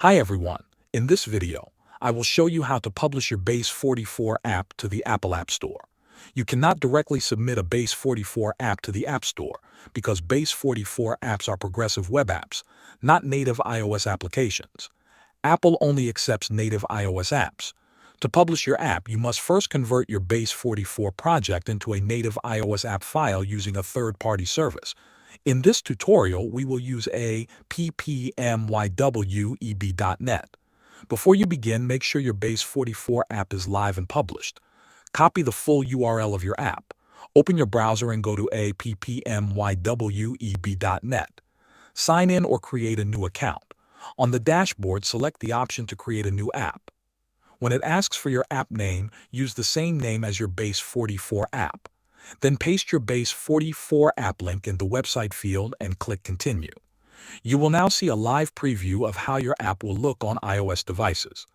Hi everyone, in this video, I will show you how to publish your Base44 app to the Apple App Store. You cannot directly submit a Base44 app to the App Store because Base44 apps are progressive web apps, not native iOS applications. Apple only accepts native iOS apps. To publish your app, you must first convert your Base44 project into a native iOS app file using a third-party service. In this tutorial, we will use a ppmyweb.net. Before you begin, make sure your Base44 app is live and published. Copy the full URL of your app. Open your browser and go to a ppmyweb.net. Sign in or create a new account. On the dashboard, select the option to create a new app. When it asks for your app name, use the same name as your Base44 app. Then paste your Base44 app link in the website field and click Continue. You will now see a live preview of how your app will look on iOS devices.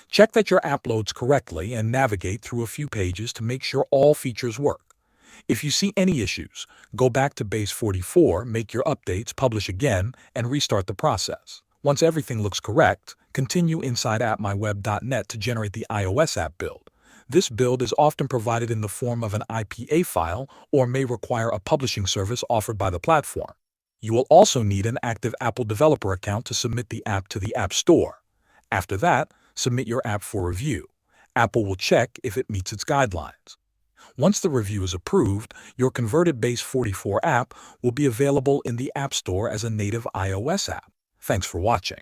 Check that your app loads correctly and navigate through a few pages to make sure all features work. If you see any issues, go back to Base44, make your updates, publish again, and restart the process. Once everything looks correct, continue inside appmyweb.net to generate the iOS app build. This build is often provided in the form of an IPA file or may require a publishing service offered by the platform. You will also need an active Apple developer account to submit the app to the App Store. After that, submit your app for review. Apple will check if it meets its guidelines. Once the review is approved, your converted Base44 app will be available in the App Store as a native iOS app. Thanks for watching.